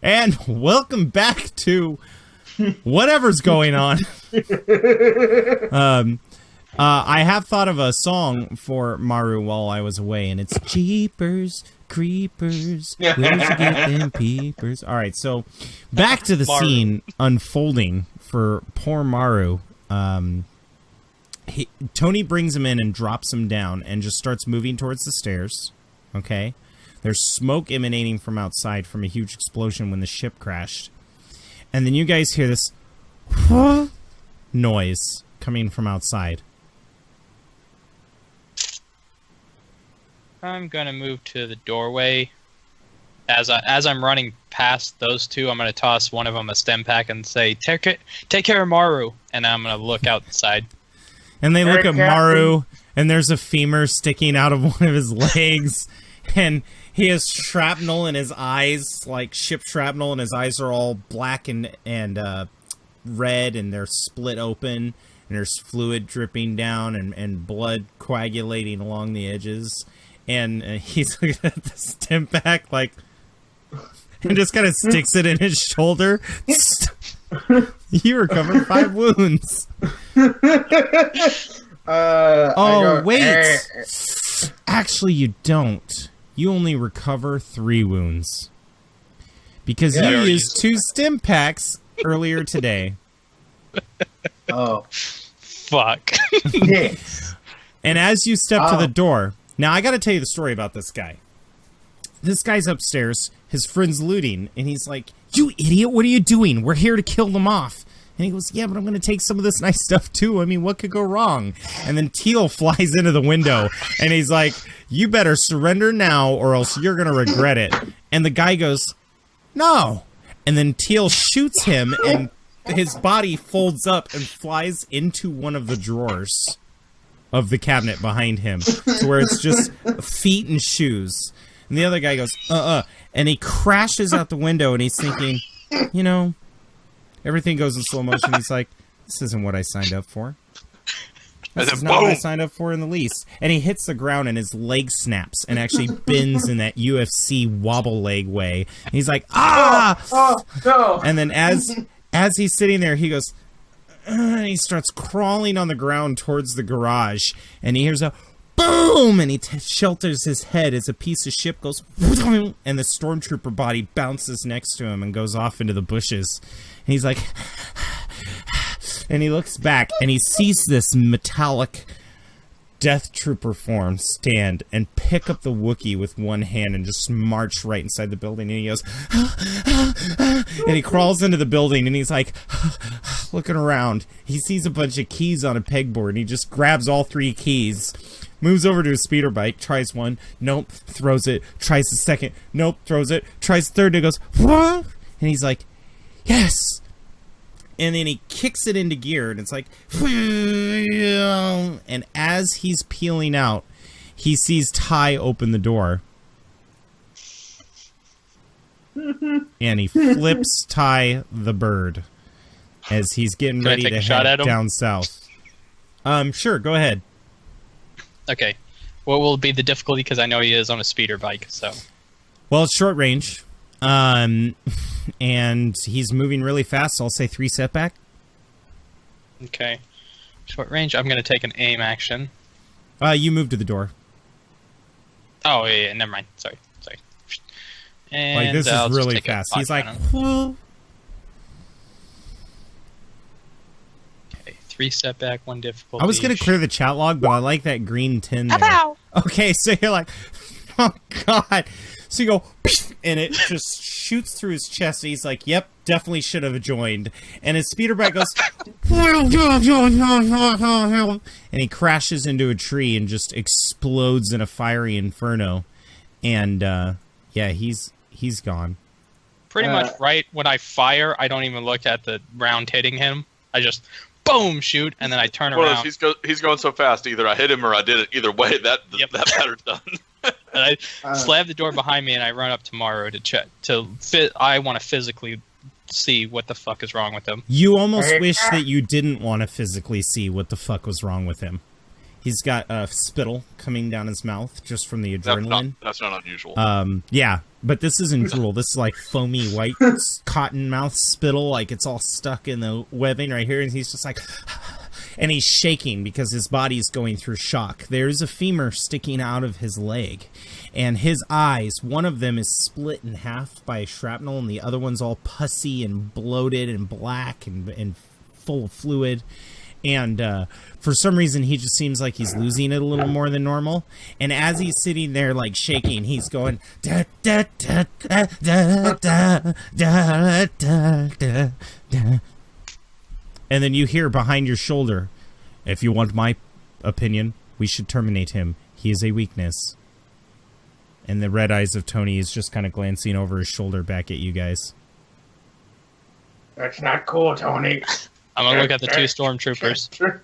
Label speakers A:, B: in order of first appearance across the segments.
A: And welcome back to whatever's going on. I have thought of a song for Maru while I was away, and it's Jeepers Creepers, where'd you get them peepers? All right, so back to the scene unfolding for poor Maru. Tony brings him in and drops him down and just starts moving towards the stairs. Okay? There's smoke emanating from outside from a huge explosion when the ship crashed. And then you guys hear this noise coming from outside.
B: I'm gonna move to the doorway. As I'm running past those two, I'm gonna toss one of them a stem pack and say, "Take care of Maru," and I'm gonna look outside.
A: And they look at Maru, and there's a femur sticking out of one of his legs, and he has shrapnel in his eyes, like ship shrapnel, and his eyes are all black and red, and they're split open, and there's fluid dripping down, and blood coagulating along the edges. And he's looking at the stim pack, like, and just kind of sticks it in his shoulder. You recovered 5 wounds. Wait. Actually, you don't. You only recover 3 wounds. Because you used 2 stim packs earlier today.
C: Oh.
B: Fuck.
C: Yes.
A: And as you step to the door... Now, I gotta tell you the story about this guy. This guy's upstairs, his friend's looting, and he's like, "You idiot, what are you doing? We're here to kill them off." And he goes, "Yeah, but I'm gonna take some of this nice stuff too. I mean, what could go wrong?" And then Teal flies into the window, and he's like, "You better surrender now, or else you're gonna regret it." And the guy goes, "No." And then Teal shoots him, and his body folds up and flies into one of the drawers of the cabinet behind him, to where it's just feet and shoes. And the other guy goes, and he crashes out the window, and he's thinking, you know, everything goes in slow motion. He's like, this isn't what I signed up for. This is not what I signed up for in the lease. And he hits the ground, and his leg snaps and actually bends in that UFC wobble leg way. And he's like, ah!
C: Oh, no.
A: And then as he's sitting there, he goes, and he starts crawling on the ground towards the garage, and he hears a boom, and he shelters his head as a piece of ship goes, and the stormtrooper body bounces next to him and goes off into the bushes. And he's like, and he looks back, and he sees this metallic Death Trooper form stand and pick up the Wookiee with one hand and just march right inside the building. And he goes, and he crawls into the building, and he's like, looking around. He sees a bunch of keys on a pegboard, and he just grabs all 3 keys, moves over to his speeder bike, tries one, nope, throws it, tries the second, nope, throws it, tries the third, and goes, what? And he's like, yes. And then he kicks it into gear, and it's like, and as he's peeling out, he sees Ty open the door. And he flips Ty the bird as he's getting ready to head down south. Sure, go ahead.
B: Okay. What will be the difficulty? Because I know he is on a speeder bike, so.
A: Well, it's short range. And he's moving really fast, so I'll say 3 setback.
B: Okay. Short range, I'm going to take an aim action.
A: You move to the door.
B: Oh, yeah, never mind. Sorry. And
A: like, this is really fast. He's like, whoa.
B: Okay, 3 setback, 1 difficulty.
A: I was going to clear the chat log, but I like that green tin there.
B: Ow!
A: Okay, so you're like, oh, God. So you go, and it just shoots through his chest, and he's like, yep, definitely should have joined. And his speeder bike goes, and he crashes into a tree and just explodes in a fiery inferno. And, yeah, he's gone.
B: Pretty much right when I fire, I don't even look at the round hitting him. I just, boom, shoot, and then I turn around.
D: He's going so fast, either I hit him or I did it. Either way, that matter's done.
B: And I slam the door behind me, and I run up to Maru to check. I want to physically see what the fuck is wrong with him.
A: You almost wish that you didn't want to physically see what the fuck was wrong with him. He's got spittle coming down his mouth just from the
D: That's
A: adrenaline.
D: that's not unusual.
A: Yeah, but this isn't drool. This is like foamy white cotton mouth spittle. Like it's all stuck in the webbing right here. And he's just like... And he's shaking because his body's going through shock. There's a femur sticking out of his leg. And his eyes, one of them is split in half by a shrapnel, and the other one's all pussy and bloated and black and full of fluid. And for some reason, he just seems like he's losing it a little more than normal. And as he's sitting there, like, shaking, he's going... Da, da, da, da, da, da, da, da, da, da. And then you hear behind your shoulder, if you want my opinion, we should terminate him. He is a weakness. And the red eyes of Tony is just kind of glancing over his shoulder back at you guys.
C: That's not cool, Tony.
B: I'm gonna look at the two stormtroopers.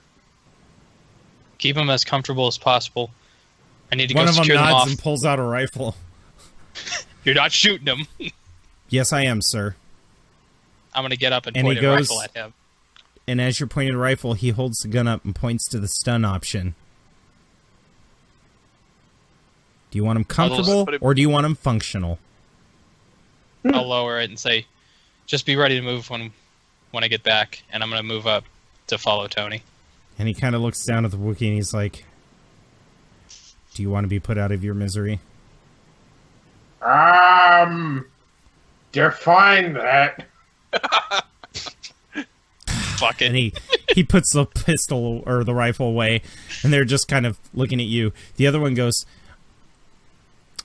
B: Keep them as comfortable as possible. I need to
A: One
B: go
A: of them
B: secure them
A: nods
B: off.
A: and pulls out a rifle.
B: You're not shooting them.
A: Yes, I am, sir.
B: I'm gonna get up and
A: And
B: point
A: he
B: a
A: goes-
B: rifle at him.
A: And as you're pointing a rifle, he holds the gun up and points to the stun option. Do you want him comfortable, or do you want him functional?
B: I'll lower it and say, "Just be ready to move when I get back." And I'm gonna move up to follow Tony.
A: And he kind of looks down at the Wookiee and he's like, do you want to be put out of your misery?
C: Define that.
B: Fuck it.
A: And he puts the pistol or the rifle away, and they're just kind of looking at you. The other one goes,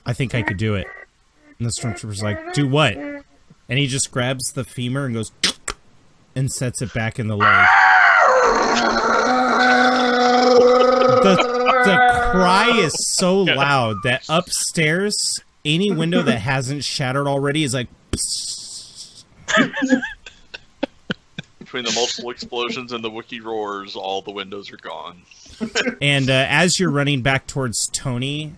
A: I think I could do it. And the stormtrooper's like, do what? And he just grabs the femur and goes and sets it back in the leg. The cry is so loud that upstairs, any window that hasn't shattered already is like...
D: Between the multiple explosions and the Wookiee roars, all the windows are gone.
A: And as you're running back towards Tony,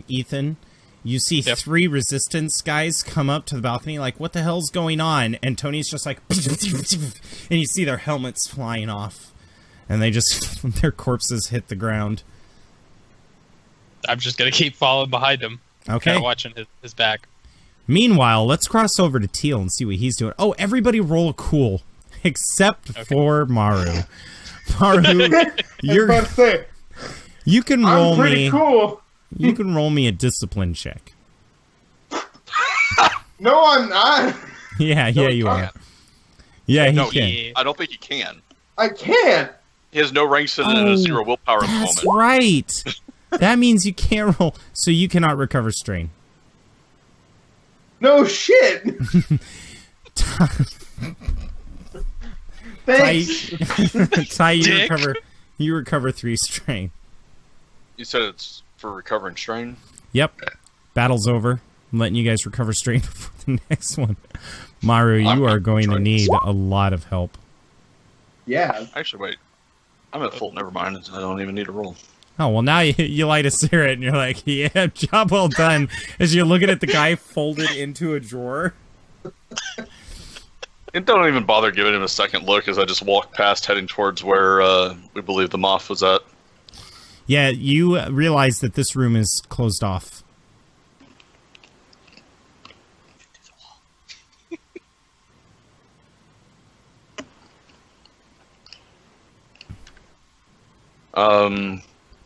A: Ethan, you see three resistance guys come up to the balcony like, what the hell's going on? And Tony's just like... and you see their helmets flying off. And they just... their corpses hit the ground.
B: I'm just gonna keep following behind him.
A: Okay.
B: Kind of watching his back.
A: Meanwhile, let's cross over to Teal and see what he's doing. Oh, everybody roll a cool. Except for Maru. Maru, you can roll
C: I'm pretty
A: me.
C: cool.
A: You can roll me a discipline check.
C: No, I'm not.
A: Yeah, you are. Yeah, he can.
B: Yeah.
D: I don't think he can.
C: I can't.
D: He has no ranks and a zero willpower at the
A: That's
D: moment.
A: right. That means you can't roll, so you cannot recover strain.
C: No shit. Thanks.
A: Ty,
B: Dick.
A: you recover 3 strain.
D: You said it's for recovering strain?
A: Yep. Battle's over. I'm letting you guys recover strain before the next one. Maru, you are going to need a lot of help.
C: Yeah.
D: Actually, wait. I'm at full. Never mind. I don't even need a roll.
A: Oh, well, now you light a cigarette and you're like, yeah, job well done. As you're looking at the guy folded into a drawer.
D: And don't even bother giving him a second look as I just walk past heading towards where we believe the Moff was at.
A: Yeah, you realize that this room is closed off.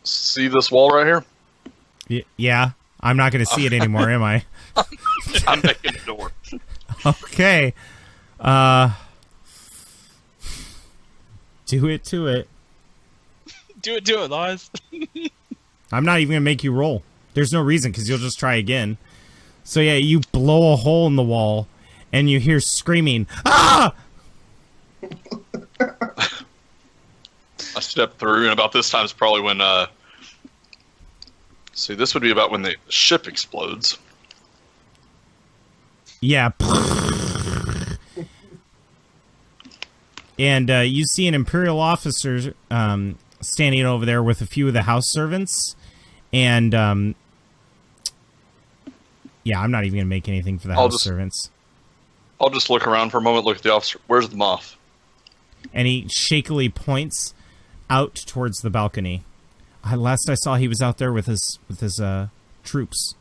D: See this wall right here?
A: Yeah, I'm not going to see it anymore, am I?
D: I'm making the door.
A: Okay. Do it to it.
B: Do it, Lars.
A: I'm not even going to make you roll. There's no reason, because you'll just try again. So yeah, you blow a hole in the wall, and you hear screaming, ah!
D: I step through, and about this time is probably when, see, this would be about when the ship explodes.
A: Yeah. And you see an Imperial officer standing over there with a few of the house servants. And, yeah, I'm not even going to make anything for the house servants.
D: I'll just look around for a moment, look at the officer. Where's the Moff?
A: And he shakily points out towards the balcony. Last I saw, he was out there with his troops.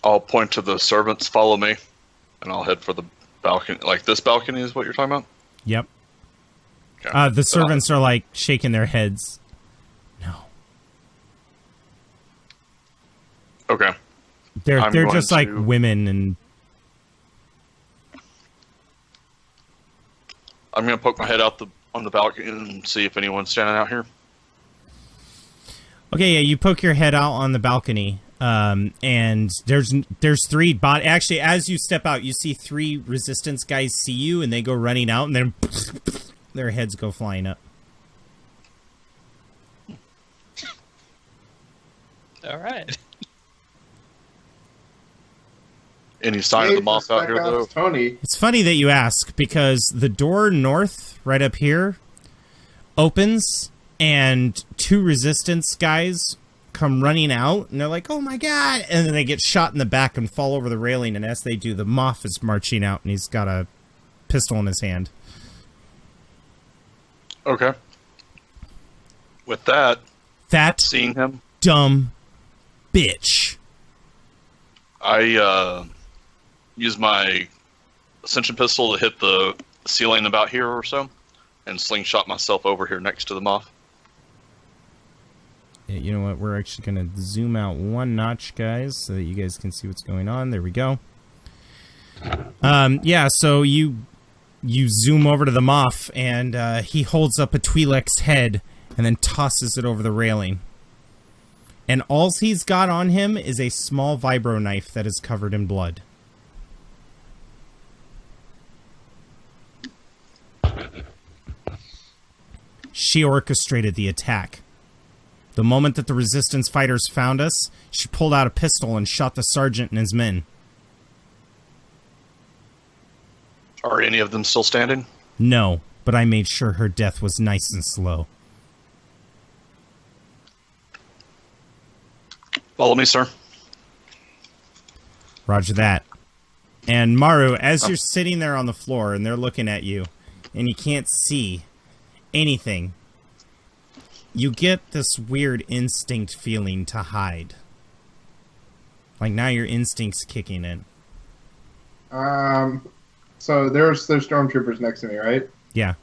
D: I'll point to the servants, follow me, and I'll head for the balcony. Like, this balcony is what you're talking about?
A: Yep.
D: Okay.
A: The servants are, like, shaking their heads. No.
D: Okay.
A: They're
D: going
A: just, like,
D: to-
A: women and...
D: I'm going to poke my head out on the balcony and see if anyone's standing out here.
A: Okay, yeah, you poke your head out on the balcony, and there's three bot. Actually, as you step out, you see three resistance guys see you, and they go running out, and then their heads go flying up.
B: All right.
D: Any sign of the Moff out here, though?
C: Tony.
A: It's funny that you ask, because the door north, right up here, opens, and two resistance guys come running out, and they're like, oh my god, and then they get shot in the back and fall over the railing, and as they do, the Moff is marching out, and he's got a pistol in his hand.
D: Okay. With that,
A: That
D: seeing him,
A: dumb bitch.
D: I use my ascension pistol to hit the ceiling about here or so, and slingshot myself over here next to the Moff.
A: Yeah, you know what? We're actually going to zoom out one notch, guys, so that you guys can see what's going on. There we go. Yeah, so you zoom over to the Moff, and he holds up a Twi'lek's head and then tosses it over the railing. And all he's got on him is a small vibro knife that is covered in blood. She orchestrated the attack. The moment that the resistance fighters found us, she pulled out a pistol and shot the sergeant and his men.
D: Are any of them still standing?
A: No, but I made sure her death was nice and slow.
D: Follow me, sir.
A: Roger that. And Maru, as you're sitting there on the floor and they're looking at you, and you can't see anything, you get this weird instinct feeling to hide. Like now your instinct's kicking in.
C: So there's stormtroopers next to me, right?
A: Yeah.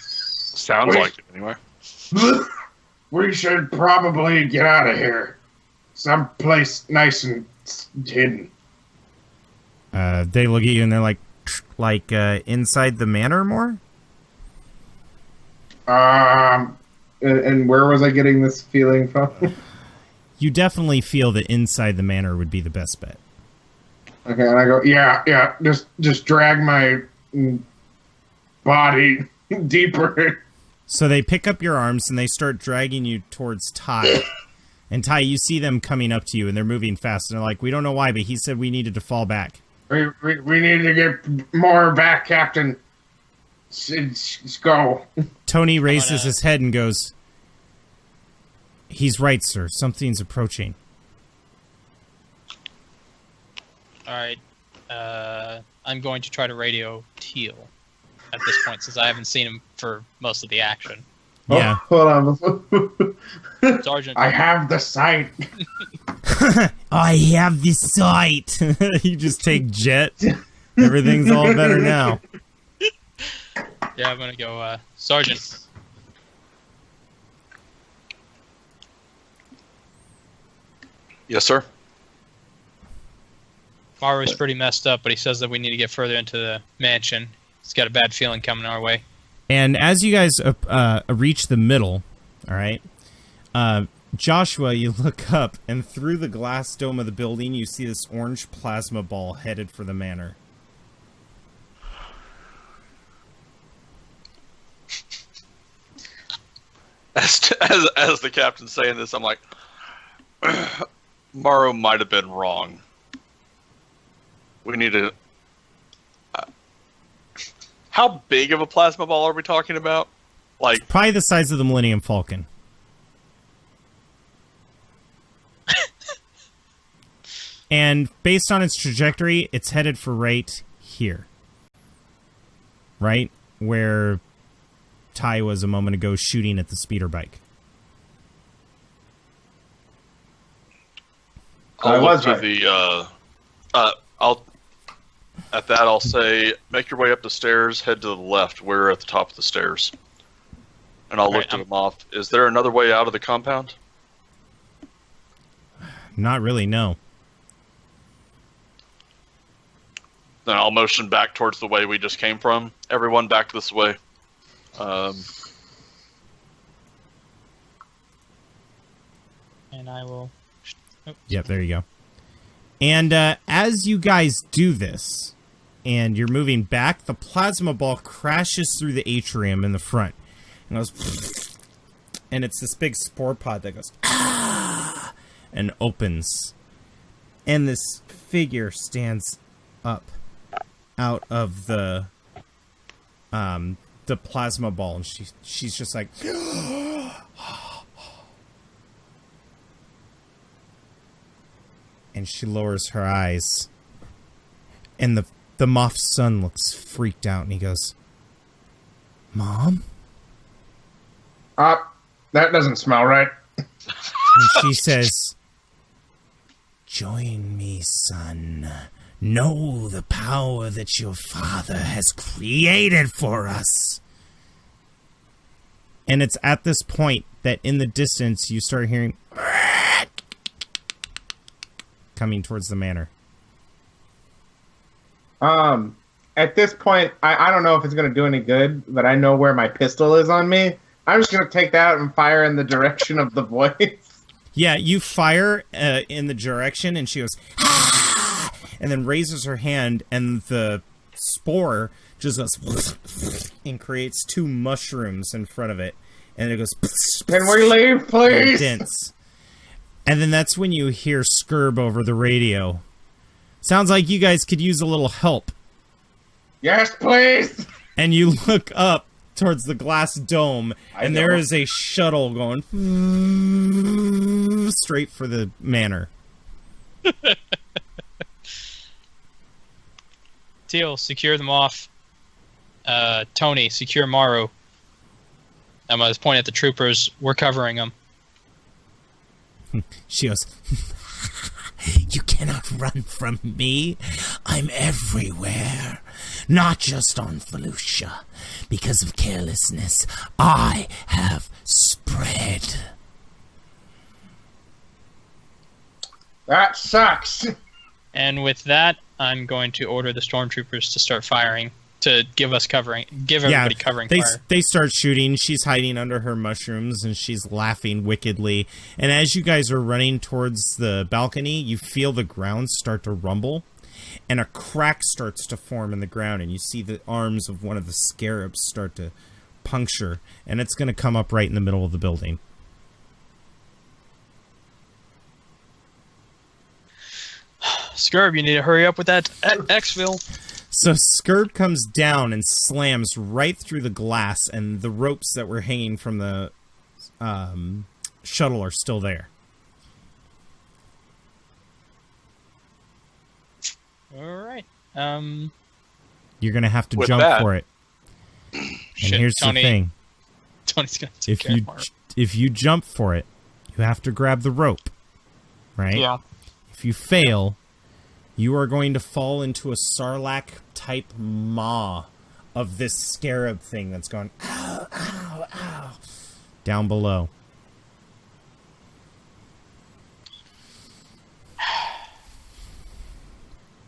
D: Sounds
C: Wait.
D: like it, anyway.
C: We should probably get out of here. Someplace nice and hidden.
A: They look at you and they're like inside the manor more?
C: And where was I getting this feeling from?
A: You definitely feel that inside the manor would be the best bet.
C: Okay, and I go, yeah, just drag my body deeper.
A: So they pick up your arms and they start dragging you towards Ty. And Ty, you see them coming up to you and they're moving fast. And they're like, we don't know why, but he said we needed to fall back.
C: We need to get more back, Captain. Let's go.
A: Tony raises his head and goes, he's right, sir. Something's approaching.
B: All right. I'm going to try to radio Teal at this point, since I haven't seen him for most of the action.
A: Yeah.
C: Oh, hold on.
B: Sergeant.
C: I have the sight.
A: I have the sight. You just take jet. Everything's all better now.
B: Yeah, I'm gonna go, Sergeant.
D: Yes, sir.
B: Maru's pretty messed up, but he says that we need to get further into the mansion. He's got a bad feeling coming our way.
A: And as you guys reach the middle, all right, Joshua, you look up, and through the glass dome of the building, you see this orange plasma ball headed for the manor.
D: As the captain's saying this, I'm like, Maru might have been wrong. We need to... how big of a plasma ball are we talking about? Like,
A: Probably the size of the Millennium Falcon. And based on its trajectory, it's headed for right here. Right where Ty was a moment ago shooting at the speeder bike.
D: I'll
C: I
D: look
C: was
D: to
C: right.
D: the. I'll say, make your way up the stairs. Head to the left. We're at the top of the stairs. And I'll look
B: Right,
D: to the Moff. Is there another way out of the compound?
A: Not really, no.
D: Then I'll motion back towards the way we just came from. Everyone back this way.
B: And I will.
A: Yep, there you go. And as you guys do this, and you're moving back, the plasma ball crashes through the atrium in the front. And goes... And it's this big spore pod that goes... Ah! And opens. And this figure stands up out of the plasma ball. And she's just like... And she lowers her eyes. And the Moff's son looks freaked out, and he goes, "Mom?"
C: That doesn't smell right.
A: And she says, "Join me, son. Know the power that your father has created for us." And it's at this point that in the distance you start hearing coming towards the manor.
C: At this point, I don't know if it's going to do any good, but I know where my pistol is on me. I'm just going to take that out and fire in the direction of the voice.
A: Yeah, you fire in the direction, and she goes, "Ah!" And then raises her hand, and the spore just goes and creates two mushrooms in front of it. And it goes...
C: Can we leave, please?
A: Dense. And then that's when you hear Skirb over the radio. "Sounds like you guys could use a little help."
C: Yes, please.
A: And you look up towards the glass dome, and there
C: know.
A: is a shuttle going straight for the manor.
B: Teal, secure them off. Tony, secure Maru. I'm going to point at the troopers. We're covering them.
A: She goes, "You cannot run from me. I'm everywhere. Not just on Felucia. Because of carelessness, I have spread."
C: That sucks.
B: And with that, I'm going to order the stormtroopers to start firing, to give us covering, give everybody covering fire.
A: They start shooting. She's hiding under her mushrooms, and she's laughing wickedly. And as you guys are running towards the balcony, you feel the ground start to rumble, and a crack starts to form in the ground, and you see the arms of one of the scarabs start to puncture, and it's going to come up right in the middle of the building.
B: Skirb, you need to hurry up with that exfil.
A: So Skirb comes down and slams right through the glass, and the ropes that were hanging from the shuttle are still there.
B: All right.
A: You're going to have to
D: With
A: jump
D: that-
A: for it. And
B: Shit,
A: here's
B: Tony,
A: the thing.
B: Tony's going to take care of Maru.
A: If you jump for it, you have to grab the rope, right?
B: Yeah.
A: If you fail, you are going to fall into a Sarlacc-type maw of this scarab thing that's going, ow, ow, ow, down below.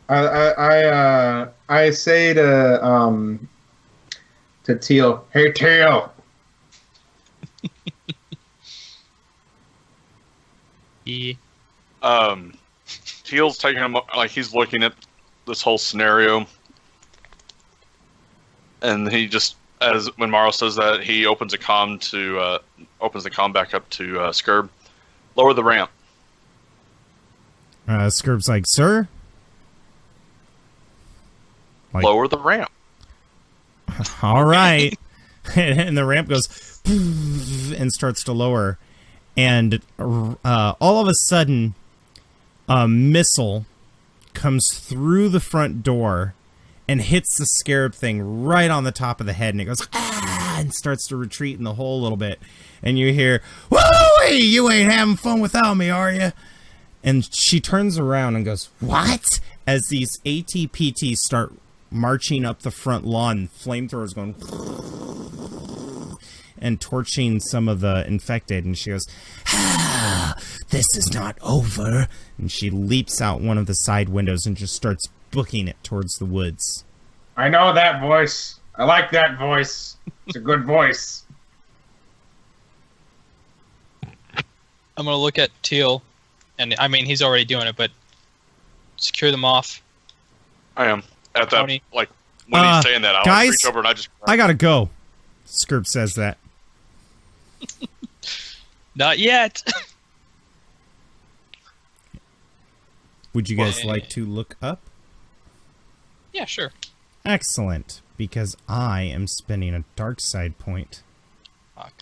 C: I say to Teal, "Hey Teal,
B: Yeah.
D: Teal's taking him, like, he's looking at this whole scenario, and he just, as when Maru says that, he opens the comm back up to Skirb. Lower the ramp.
A: Skirb's like, "Sir?" Like,
D: Lower the ramp.
A: all right. And the ramp goes and starts to lower. And all of a sudden, a missile comes through the front door and hits the scarab thing right on the top of the head, and it goes, ah, and starts to retreat in the hole a little bit. And you hear, whoa, you ain't having fun without me, are you? And she turns around and goes, what? As these ATPTs start marching up the front lawn, flamethrowers going and torching some of the infected. And she goes, ah, this is not over. And she leaps out one of the side windows and just starts booking it towards the woods.
C: I know that voice. I like that voice. It's a good voice.
B: I'm gonna look at Teal, and I mean he's already doing it, but secure them off.
D: I am at that
B: Tony.
D: like when he's saying that, I'll
A: guys,
D: reach over and
A: I gotta go. Skirp says that.
B: Not yet.
A: Would you guys like to look up?
B: Yeah, sure.
A: Excellent, because I am spending a dark side point.
B: Fuck.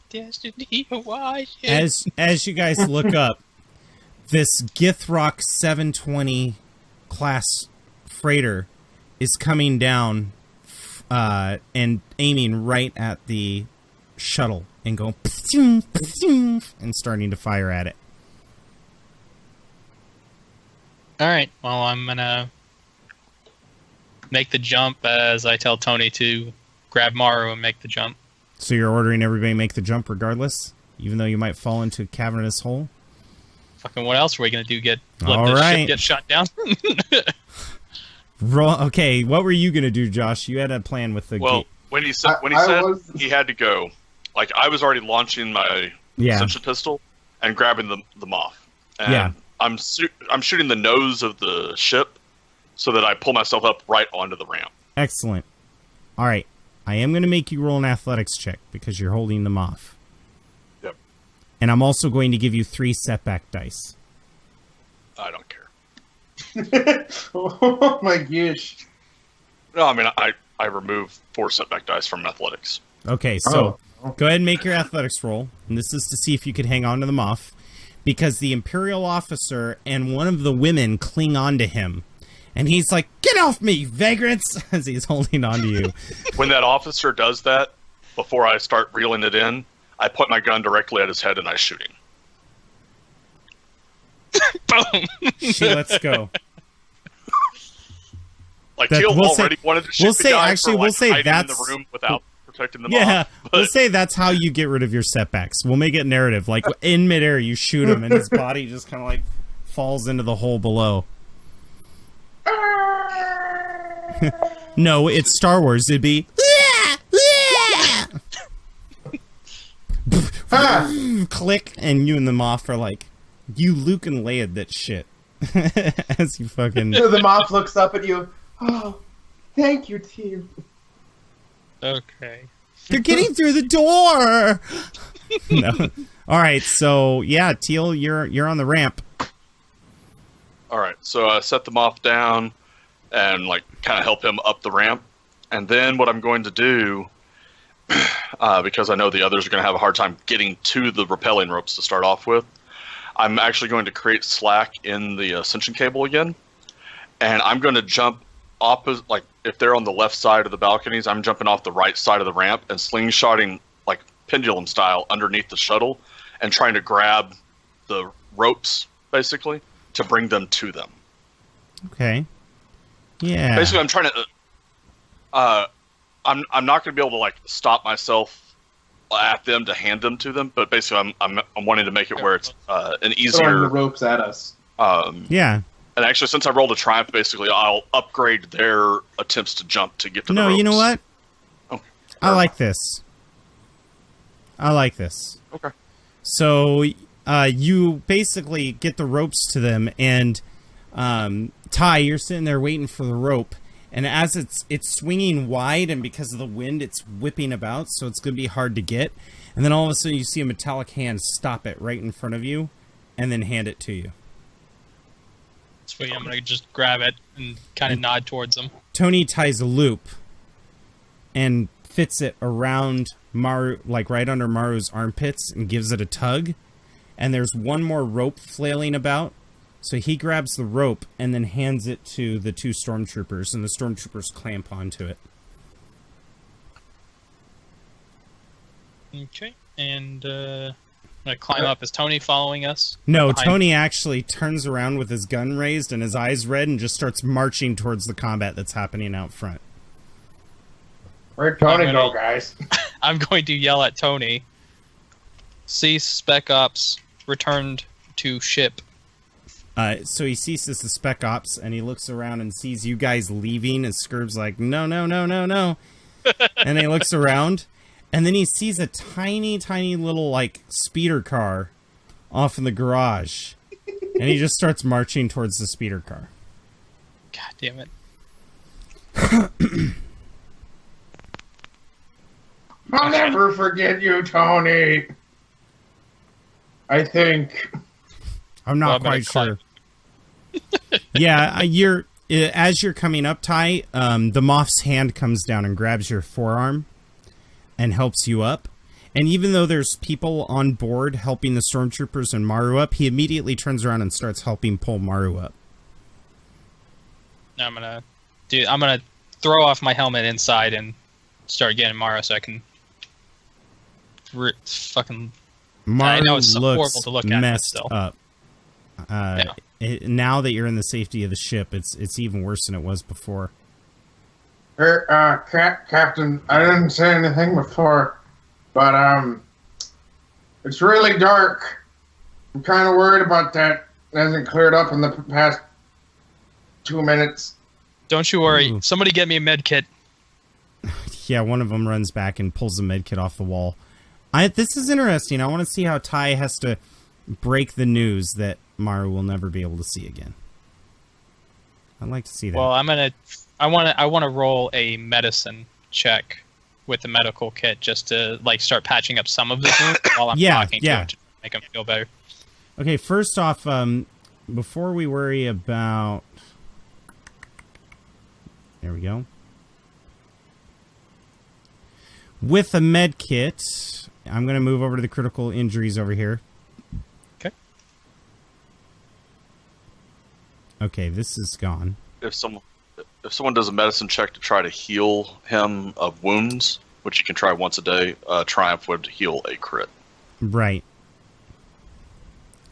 B: Destiny, why?
A: As you guys look up, this Githrock 720 class freighter is coming down and aiming right at the shuttle and going and starting to fire at it.
B: Alright, well, I'm gonna make the jump as I tell Tony to grab Maru and make the jump.
A: So you're ordering everybody to make the jump regardless, even though you might fall into a cavernous hole?
B: Fucking what else are we gonna do? Let
A: All
B: this
A: right.
B: ship get shot down?
A: Okay, what were you gonna do, Josh? You had a plan with the
D: Well,
A: gate.
D: when he said he had to go, like I was already launching my ascension pistol and grabbing the Moff. And
A: Yeah.
D: I'm shooting the nose of the ship so that I pull myself up right onto the ramp.
A: Excellent. All right, I am going to make you roll an athletics check because you're holding them off.
D: Yep.
A: And I'm also going to give you 3 setback dice.
D: I don't care.
C: Oh my gosh.
D: No, I mean I remove 4 setback dice from athletics.
A: Okay, so go ahead and make your athletics roll. And this is to see if you can hang on to them off. Because the Imperial officer and one of the women cling on to him. And he's like, get off me, vagrants! As he's holding on to you.
D: When that officer does that, before I start reeling it in, I point my gun directly at his head and I shoot him.
B: Boom!
A: Let's go.
D: Like
A: That-
D: Teal
A: we'll
D: already
A: say-
D: wanted to shoot
A: we'll
D: the
A: say-
D: guy
A: actually,
D: for,
A: we'll
D: like,
A: say
D: hiding in
A: that's-
D: the room without protecting them
A: Yeah,
D: off. But
A: we'll say that's how you get rid of your setbacks. We'll make it narrative. Like, in midair, you shoot him and his body just kind of like falls into the hole below. No, it's Star Wars. It'd be... click, and you and the Moff are like, you Luke and Leia that shit. As you fucking...
C: The Moff looks up at you. Oh, thank you, team.
B: Okay.
A: They're getting through the door! No. Alright, so, yeah, Teal, you're on the ramp.
D: all right, so I set them off down and like kind of help him up the ramp, and then what I'm going to do, because I know the others are going to have a hard time getting to the rappelling ropes to start off with, I'm actually going to create slack in the ascension cable again, and I'm going to jump opposite, like if they're on the left side of the balconies, I'm jumping off the right side of the ramp and slingshotting like pendulum style underneath the shuttle and trying to grab the ropes basically to bring them to them.
A: Okay. Yeah.
D: Basically, I'm trying to. I'm not going to be able to like stop myself at them to hand them to them, but basically, I'm wanting to make it where it's an
C: Throwing the
D: easier.
C: ropes at us.
A: Yeah.
D: And actually, since I rolled a triumph, basically, I'll upgrade their attempts to jump to get to the
A: No,
D: ropes.
A: you know what?
D: Oh,
A: I like this. I like this.
D: Okay.
A: So, you basically get the ropes to them, and Ty, you're sitting there waiting for the rope, and as it's swinging wide, and because of the wind, it's whipping about, so it's going to be hard to get. And then all of a sudden, you see a metallic hand stop it right in front of you, and then hand it to you.
B: Sweet, I'm gonna just grab it and kind of nod towards them.
A: Tony ties a loop and fits it around Maru, like right under Maru's armpits, and gives it a tug. And there's one more rope flailing about. So he grabs the rope and then hands it to the 2 stormtroopers, and the stormtroopers clamp onto it.
B: Okay, and I'm gonna climb up. Is Tony following us?
A: No,
B: Behind-
A: Tony actually turns around with his gun raised and his eyes red and just starts marching towards the combat that's happening out front.
C: Where'd Tony go, guys?
B: I'm going to yell at Tony. Cease Spec Ops. Returned to ship.
A: So he ceases the spec ops and he looks around and sees you guys leaving, and Scurb's like, no, no, no, no, no. And he looks around and then he sees a tiny, tiny little like speeder car off in the garage. And he just starts marching towards the speeder car.
B: God damn it.
C: I'll never forget you, Tony. I think.
A: I'm not quite sure. Yeah, as you're coming up, Ty, the Moff's hand comes down and grabs your forearm and helps you up. And even though there's people on board helping the stormtroopers and Maru up, he immediately turns around and starts helping pull Maru up.
B: I'm gonna throw off my helmet inside and start getting Maru so I can fucking.
A: Maru
B: I know it's
A: looks
B: horrible to look at, but
A: messed
B: still.
A: up. Now that you're in the safety of the ship, it's even worse than it was before.
C: Captain, I didn't say anything before, but it's really dark. I'm kind of worried about that. It hasn't cleared up in the past 2 minutes.
B: Don't you worry.
A: Ooh.
B: Somebody get me a med kit.
A: Yeah, one of them runs back and pulls the medkit off the wall. This is interesting. I want to see how Ty has to break the news that Maru will never be able to see again. I'd like to see that.
B: Well, I want to roll a medicine check with the medical kit just to like start patching up some of the wounds while I'm talking to him to make him feel better.
A: Okay, first off, before we worry about... There we go. With a med kit, I'm going to move over to the critical injuries over here. Okay, this is gone.
D: If someone does a medicine check to try to heal him of wounds, which you can try once a day, Triumph would heal a crit.
A: Right.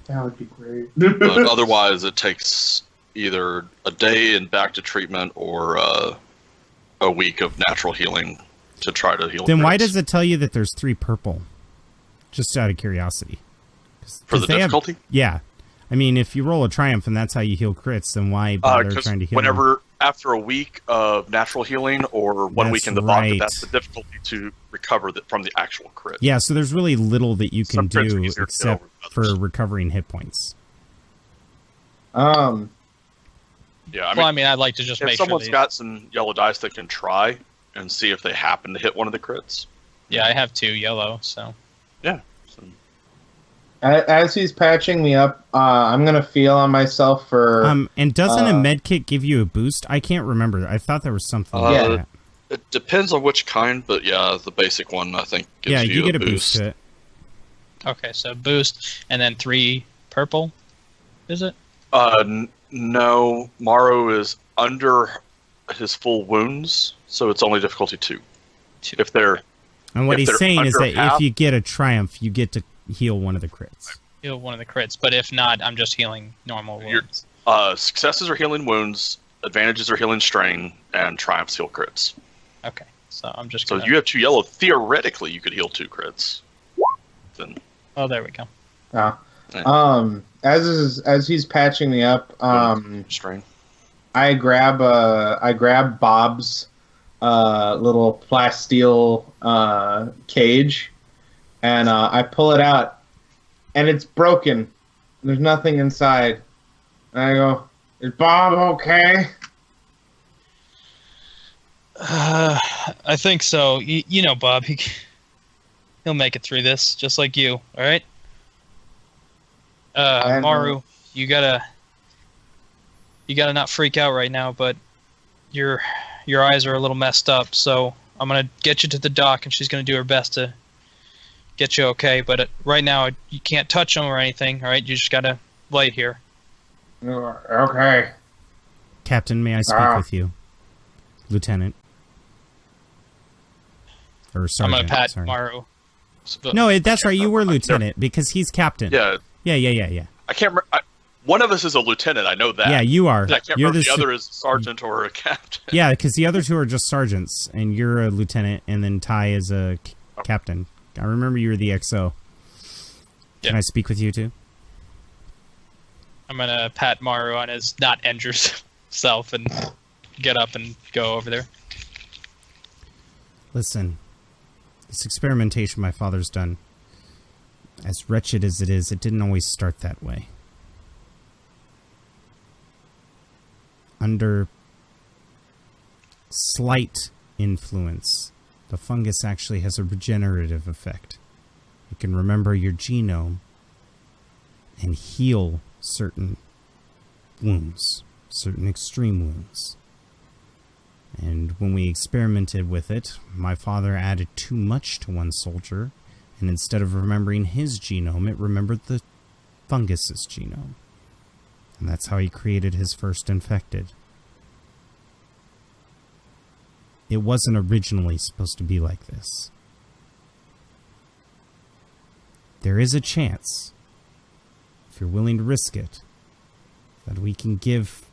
C: That would be great.
D: But otherwise, it takes either a day and back to treatment or a week of natural healing to try to heal.
A: Then
D: crits.
A: why does it tell you that there's 3 purple? Just out of curiosity.
D: For the difficulty?
A: Yeah. I mean, if you roll a triumph and that's how you heal crits, then why bother trying to heal them?
D: After a week of natural healing or 1 week in the vodka, that's the difficulty to recover from the actual crit.
A: Yeah, so there's really little that you can do except for recovering hit points.
D: Yeah,
B: I'd like to just
D: if
B: make
D: someone's
B: sure
D: got some yellow dice, they can try and see if they happen to hit one of the crits.
B: Yeah, I have 2 yellow, so.
D: Yeah. So.
C: As he's patching me up, I'm gonna feel on myself for.
A: And doesn't a med kit give you a boost? I can't remember. I thought there was something like that.
D: It depends on which kind, but yeah, the basic one I think gives you
A: get
D: a
A: a boost to it.
B: Okay, so boost and then 3 purple. Is it?
D: No, Maru is under his full wounds, so it's only difficulty 2. If they're
A: and what he's saying is that
D: half,
A: if you get a triumph, you get to heal one of the crits.
B: Heal one of the crits, but if not, I'm just healing normal wounds.
D: Successes are healing wounds, advantages are healing strain, and triumphs heal crits.
B: Okay, so I'm just.
D: So you have 2 yellow. Theoretically, you could heal 2 crits. Then.
B: Oh, there we go.
C: As he's patching me up,
D: strain.
C: I grab Bob's little plasteel cage, and I pull it out, and it's broken. There's nothing inside. And I go, "Is Bob okay?"
B: I think so. You know, Bob, he'll make it through this, just like you. All right. Maru, you gotta not freak out right now, but your eyes are a little messed up. So I'm gonna get you to the doc, and she's gonna do her best to get you okay. But right now, you can't touch them or anything. All right, you just gotta lay here.
C: Okay.
A: Captain, may I speak with you? Lieutenant. Or
B: I'm
A: sergeant.
B: gonna pat
A: sorry.
B: Maru.
A: No, that's right. You were lieutenant because he's captain.
D: Yeah.
A: Yeah.
D: I can't remember. One of us is a lieutenant. I know that.
A: Yeah, you are.
D: I can't remember if the other is a sergeant or a captain.
A: Yeah, because the other two are just sergeants, and you're a lieutenant, and then Ty is a captain. I remember you were the XO. Can I speak with you too?
B: I'm gonna pat Maru on his not injured self and get up and go over there.
A: Listen, this experimentation my father's done, as wretched as it is, it didn't always start that way. Under slight influence, the fungus actually has a regenerative effect. It can remember your genome and heal certain wounds, certain extreme wounds. And when we experimented with it, my father added too much to one soldier, and instead of remembering his genome, it remembered the fungus's genome. And that's how he created his first infected. It wasn't originally supposed to be like this. There is a chance, if you're willing to risk it, that we can give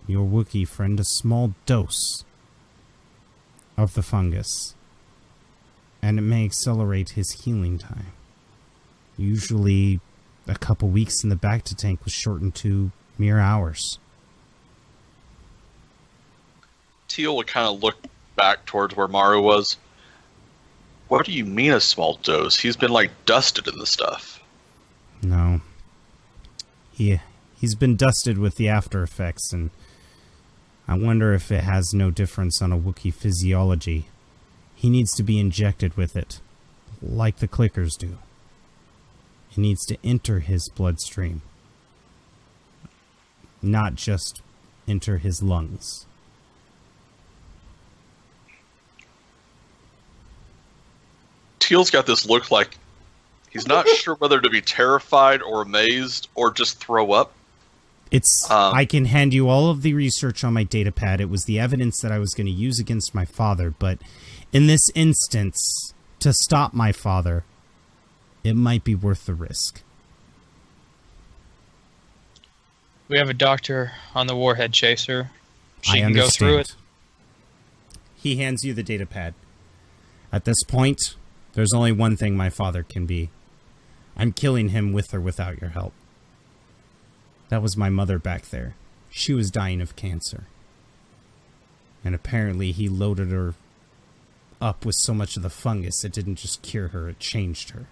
A: your Wookiee friend a small dose of the fungus, and it may accelerate his healing time. Usually, a couple weeks in the Bacta tank was shortened to mere hours.
D: Teal would kind of look back towards where Maru was. What do you mean a small dose? He's been, dusted in the stuff.
A: No. He's been dusted with the after effects, and I wonder if it has no difference on a Wookiee physiology. He needs to be injected with it, like the clickers do. It needs to enter his bloodstream, not just enter his lungs.
D: Teal's got this look like he's not sure whether to be terrified or amazed or just throw up.
A: I can hand you all of the research on my data pad. It was the evidence that I was going to use against my father, but in this instance, to stop my father, it might be worth the risk.
B: We have a doctor on the Warhead Chaser. She
A: I
B: can go through
A: understand. He hands you the data pad. At this point, there's only one thing my father can be. I'm killing him with or without your help. That was my mother back there. She was dying of cancer. And apparently he loaded her up with so much of the fungus, it didn't just cure her, it changed her.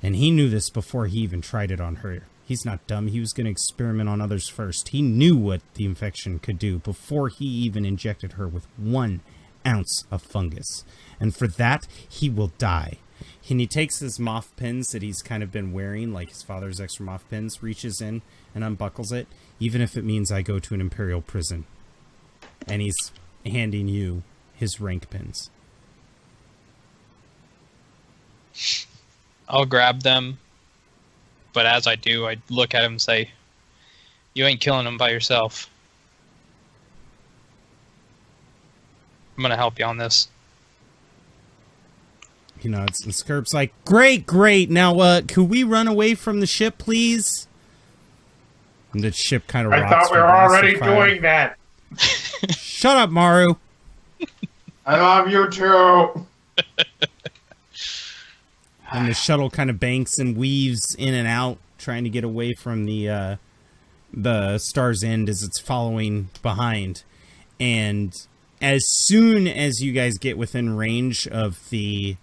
A: And he knew this before he even tried it on her. He's not dumb. He was going to experiment on others first. He knew what the infection could do before he even injected her with 1 ounce of fungus. And for that, he will die. And he takes his Moff pins that he's kind of been wearing, like his father's extra Moff pins, reaches in and unbuckles it, even if it means I go to an Imperial prison. And he's handing you his rank pins.
B: I'll grab them, but as I do, I look at him and say, "You ain't killing him by yourself. I'm gonna help you on this."
A: He nods, and Skirp's like, Great. Now, could we run away from the ship, please? And the ship kind of rocks.
C: I thought we were already doing that.
A: Shut up, Maru.
C: I love you too.
A: And the shuttle kind of banks and weaves in and out, trying to get away from the Star's End as it's following behind. And as soon as you guys get within range of the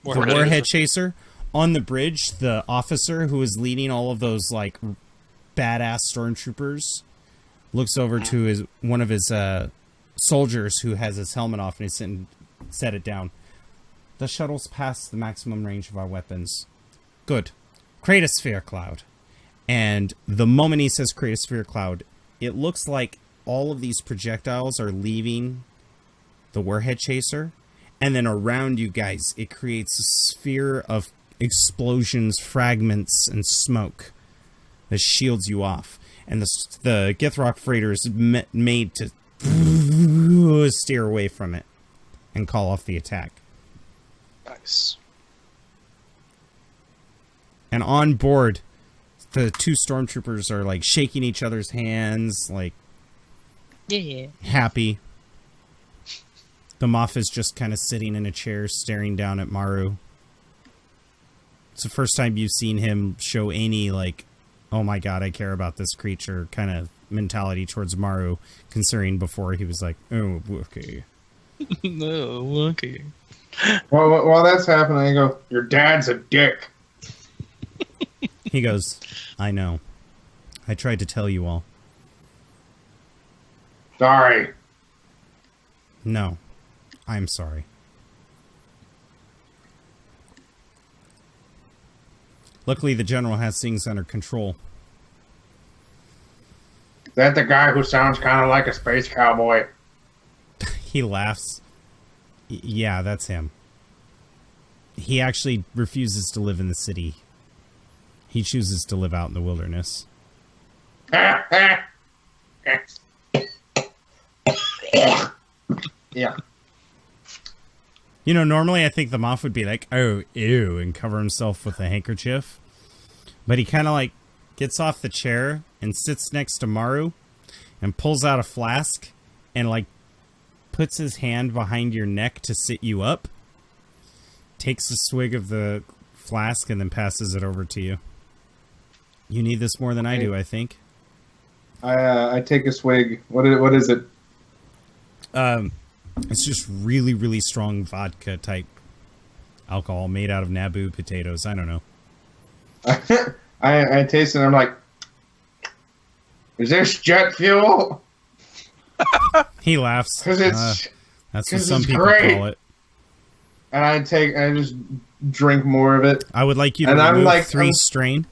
A: Warhead Chaser, on the bridge, the officer who is leading all of those badass stormtroopers looks over to one of his soldiers who has his helmet off, and he's sitting, set it down. The shuttle's past the maximum range of our weapons. Good. Create a sphere cloud. And the moment he says create a sphere cloud, it looks like all of these projectiles are leaving the Warhead Chaser, and then around you guys, it creates a sphere of explosions, fragments, and smoke that shields you off. And the Githrock freighter is made to steer away from it and call off the attack.
D: Nice.
A: And on board, the two stormtroopers are like shaking each other's hands, like happy. The Moff is just kind of sitting in a chair staring down at Maru. It's the first time you've seen him show any, like, oh my god, I care about this creature kind of mentality towards Maru, considering before he was like, oh, okay.
B: No, okay.
C: Well, while that's happening, I go, your dad's a dick.
A: He goes, I know. I tried to tell you all.
C: Sorry.
A: No, I'm sorry. Luckily, the general has things under control.
C: Is that the guy who sounds kind of like a space cowboy?
A: He laughs. Yeah, that's him. He actually refuses to live in the city. He chooses to live out in the wilderness.
C: Yeah.
A: You know, normally I think the Moff would be like, oh, ew, and cover himself with a handkerchief. But he kind of like gets off the chair and sits next to Maru and pulls out a flask and like puts his hand behind your neck to sit you up. Takes a swig of the flask and then passes it over to you. You need this more than I do, I think.
C: I take a swig. What is it?
A: It's just really, really strong vodka type alcohol made out of Naboo potatoes. I don't know.
C: I taste it and I'm like, is this jet fuel?
A: He laughs.
C: Because it's
A: that's what some people
C: great.
A: call it.
C: And I just drink more of it.
A: I would like you to
C: And I'm
A: remove
C: like,
A: 3 strain.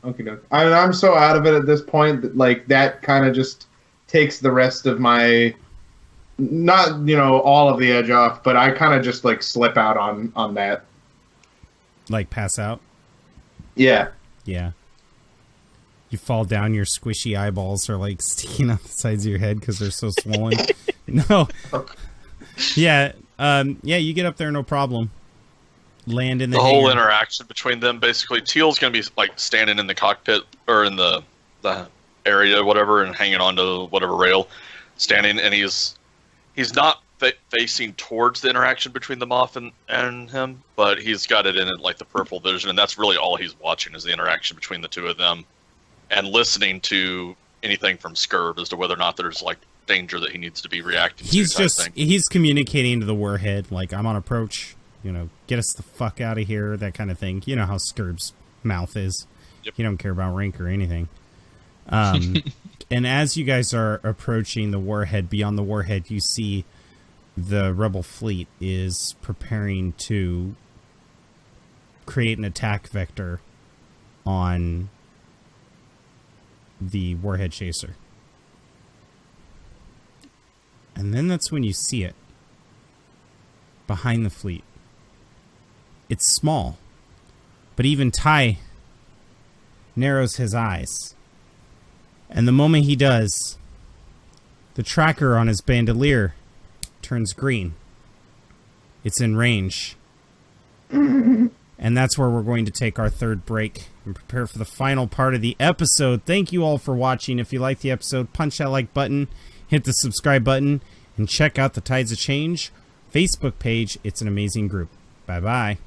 C: Okay, I'm so out of it at this point that like that kind of just takes the rest of my, not all of the edge off, but I kind of just like slip out on that.
A: Like pass out?
C: Yeah.
A: Yeah. You fall down, your squishy eyeballs are like sticking out the sides of your head because they're so swollen. No. Yeah. Yeah, you get up there, no problem. Land in the
D: whole
A: hangar.
D: interaction between them, basically, Teal's going to be like standing in the cockpit or in the area, or whatever, and hanging onto whatever rail, standing, and he's not facing towards the interaction between the Moff and him, but he's got it in like the peripheral vision, and that's really all he's watching is the interaction between the two of them, and listening to anything from Skirb as to whether or not there's like danger that he needs to be reacting to.
A: He's communicating to the warhead, like, I'm on approach, get us the fuck out of here, that kind of thing. You know how Skirb's mouth is.
D: Yep.
A: He don't care about rank or anything. And as you guys are approaching the warhead, beyond the warhead, you see the rebel fleet is preparing to create an attack vector on the warhead chaser. And then that's when you see it. Behind the fleet. It's small. But even Ty narrows his eyes. And the moment he does, the tracker on his bandolier turns green. It's in range. And that's where we're going to take our third break and prepare for the final part of the episode. Thank you all for watching. If you like the episode, punch that like button, hit the subscribe button, and check out the Tides of Change Facebook page. It's an amazing group. Bye-bye.